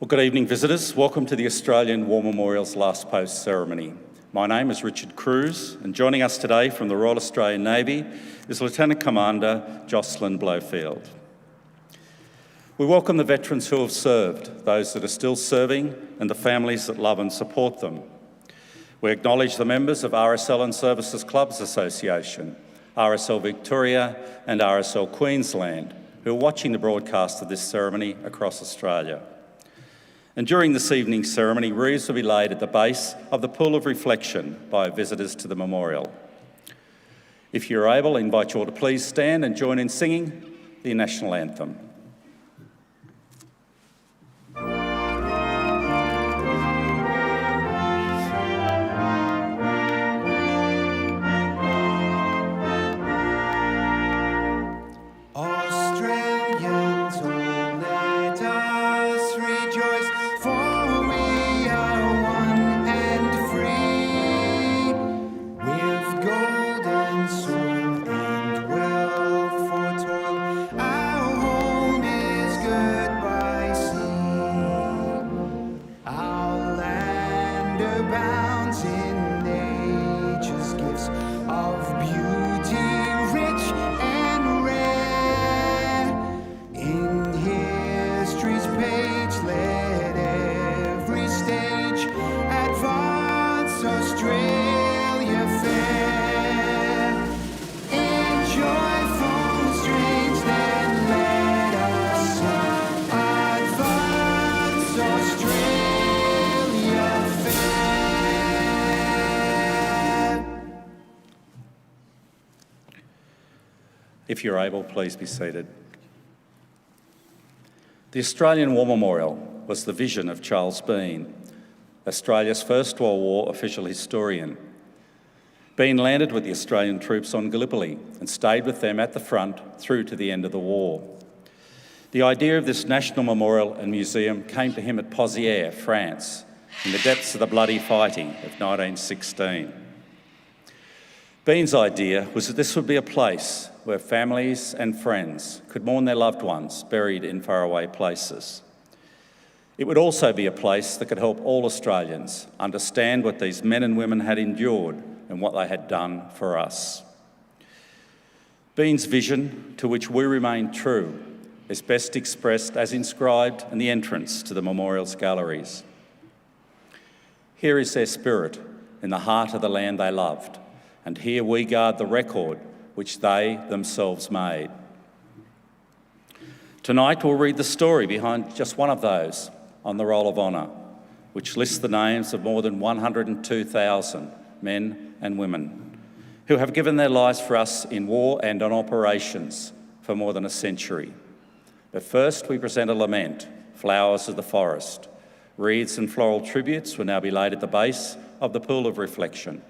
Well, good evening, visitors. Welcome to the Australian War Memorial's Last Post ceremony. My name is Richard Cruz, and joining us today from the Royal Australian Navy is Lieutenant Commander Jocelyn Blowfield. We welcome the veterans who have served, those that are still serving, and the families that love and support them. We acknowledge the members of RSL Services Clubs Association, RSL Victoria and RSL Queensland, who are watching the broadcast of this ceremony across Australia. And during this evening's ceremony, wreaths will be laid at the base of the Pool of Reflection by visitors to the memorial. If you're able, I invite you all to please stand and join in singing the National Anthem. If you're able, please be seated. The Australian War Memorial was the vision of Charles Bean, Australia's First World War official historian. Bean landed with the Australian troops on Gallipoli and stayed with them at the front through to the end of the war. The idea of this national memorial and museum came to him at Pozières, France, in the depths of the bloody fighting of 1916. Bean's idea was that this would be a place where families and friends could mourn their loved ones buried in faraway places. It would also be a place that could help all Australians understand what these men and women had endured and what they had done for us. Bean's vision, to which we remain true, is best expressed as inscribed in the entrance to the memorial's galleries. Here is their spirit in the heart of the land they loved, and here we guard the record which they themselves made. Tonight we'll read the story behind just one of those on the Roll of Honour, which lists the names of more than 102,000 men and women who have given their lives for us in war and on operations for more than a century. But first we present a lament, Flowers of the Forest. Wreaths and floral tributes will now be laid at the base of the Pool of Reflection.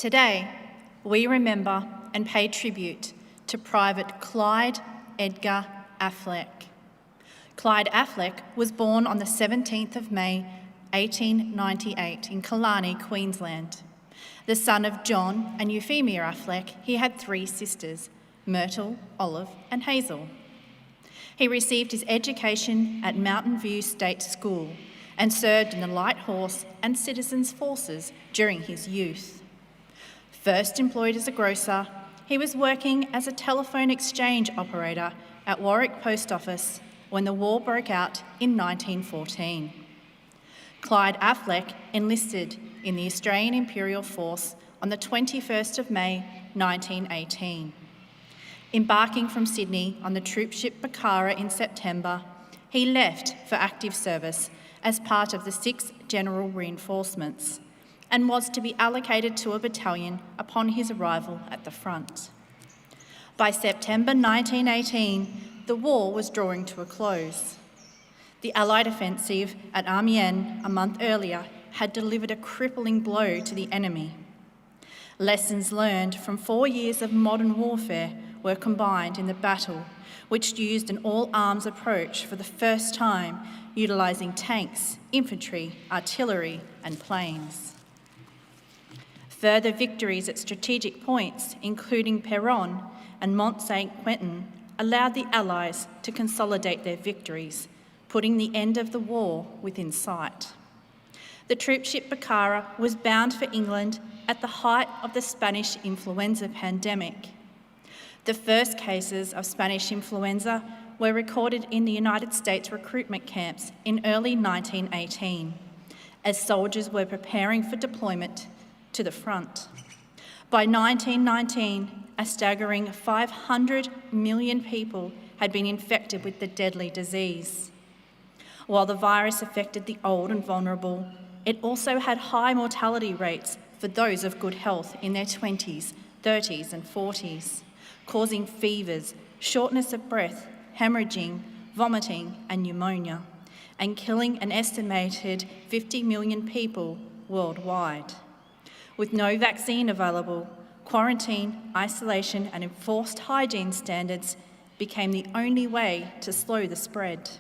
Today, we remember and pay tribute to Private Clyde Edgar Affleck. Clyde Affleck was born on the 17th of May 1898 in Killarney, Queensland. The son of John and Euphemia Affleck, he had 3 sisters, Myrtle, Olive and Hazel. He received his education at Mountain View State School and served in the Light Horse and Citizens Forces during his youth. First employed as a grocer, he was working as a telephone exchange operator at Warwick Post Office when the war broke out in 1914. Clyde Affleck enlisted in the Australian Imperial Force on the 21st of May 1918. Embarking from Sydney on the troopship Bakara in September, he left for active service as part of the 6th General Reinforcements and was to be allocated to a battalion upon his arrival at the front. By September 1918, the war was drawing to a close. The Allied offensive at Amiens a month earlier had delivered a crippling blow to the enemy. Lessons learned from 4 years of modern warfare were combined in the battle, which used an all-arms approach for the first time, utilising tanks, infantry, artillery and planes. Further victories at strategic points, including Peronne and Mont-Saint-Quentin, allowed the Allies to consolidate their victories, putting the end of the war within sight. The troopship Bakara was bound for England at the height of the Spanish influenza pandemic. The first cases of Spanish influenza were recorded in the United States recruitment camps in early 1918, as soldiers were preparing for deployment to the front. By 1919, a staggering 500 million people had been infected with the deadly disease. While the virus affected the old and vulnerable, it also had high mortality rates for those of good health in their 20s, 30s and 40s, causing fevers, shortness of breath, hemorrhaging, vomiting and pneumonia, and killing an estimated 50 million people worldwide. With no vaccine available, quarantine, isolation and enforced hygiene standards became the only way to slow the spread.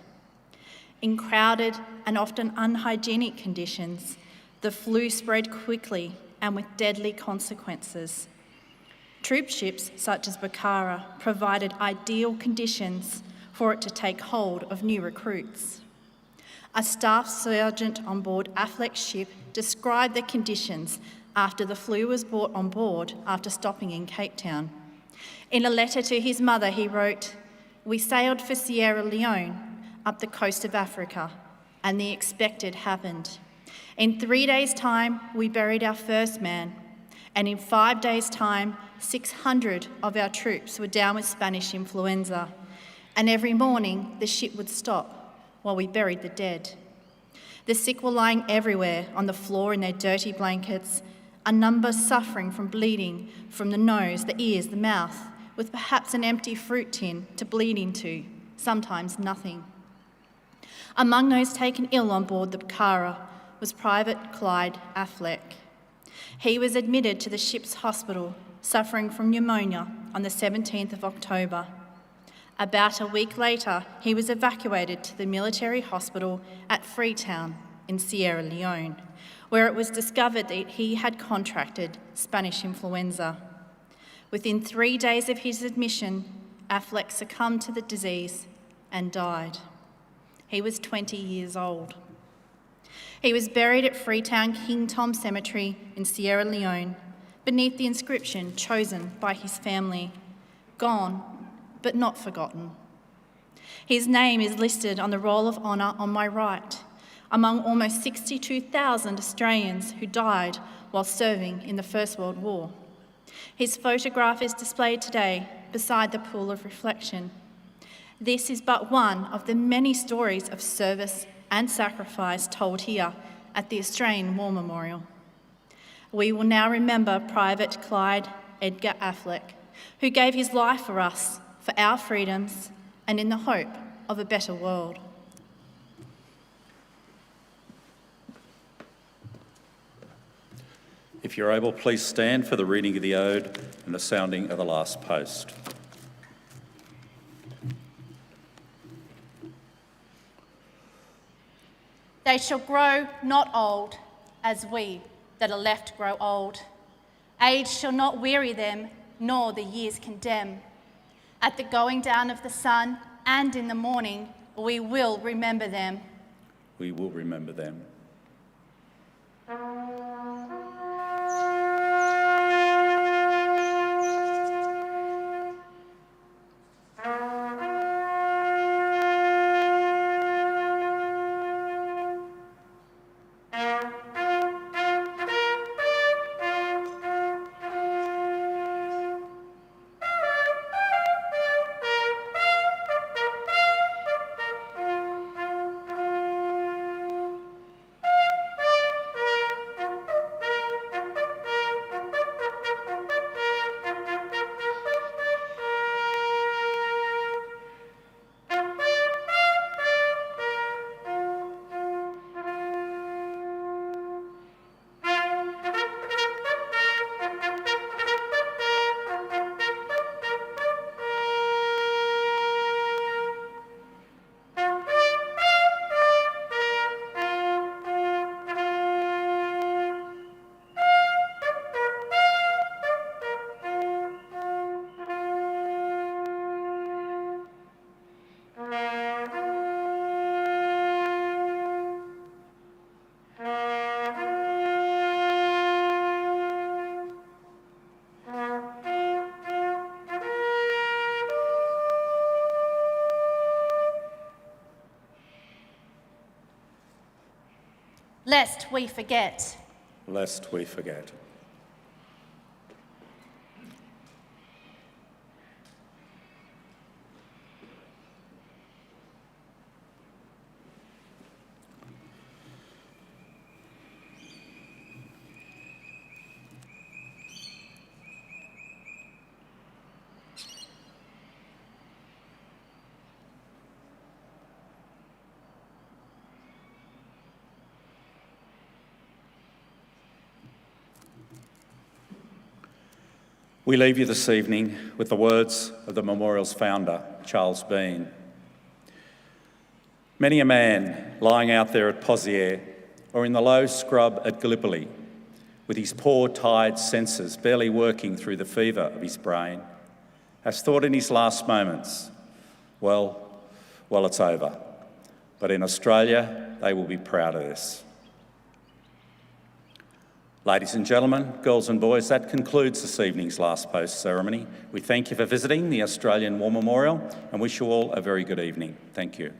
In crowded and often unhygienic conditions, the flu spread quickly and with deadly consequences. Troopships such as Bakara provided ideal conditions for it to take hold of new recruits. A staff sergeant on board Affleck's ship described the conditions after the flu was brought on board after stopping in Cape Town. In a letter to his mother, he wrote, "We sailed for Sierra Leone, up the coast of Africa, and the expected happened. In 3 days' time, we buried our first man, and in 5 days' time, 600 of our troops were down with Spanish influenza, and every morning the ship would stop while we buried the dead. The sick were lying everywhere on the floor in their dirty blankets, a number suffering from bleeding from the nose, the ears, the mouth, with perhaps an empty fruit tin to bleed into, sometimes nothing." Among those taken ill on board the Bakara was Private Clyde Affleck. He was admitted to the ship's hospital, suffering from pneumonia on the 17th of October. About a week later, he was evacuated to the military hospital at Freetown in Sierra Leone, where it was discovered that he had contracted Spanish influenza. Within 3 days of his admission, Affleck succumbed to the disease and died. He was 20 years old. He was buried at Freetown King Tom Cemetery in Sierra Leone, beneath the inscription chosen by his family, "Gone, but not forgotten." His name is listed on the Roll of Honour on my right, among almost 62,000 Australians who died while serving in the First World War. His photograph is displayed today beside the pool of reflection. This is but one of the many stories of service and sacrifice told here at the Australian War Memorial. We will now remember Private Clyde Edgar Affleck, who gave his life for us, for our freedoms, and in the hope of a better world. If you're able, please stand for the reading of the ode and the sounding of the last post. They shall grow not old, as we that are left grow old. Age shall not weary them, nor the years condemn. At the going down of the sun and in the morning, we will remember them. We will remember them. Lest we forget. Lest we forget. We leave you this evening with the words of the memorial's founder, Charles Bean. Many a man lying out there at Pozières or in the low scrub at Gallipoli, with his poor, tired senses barely working through the fever of his brain, has thought in his last moments, well, it's over. But in Australia, they will be proud of this. Ladies and gentlemen, girls and boys, that concludes this evening's last post ceremony. We thank you for visiting the Australian War Memorial and wish you all a very good evening. Thank you.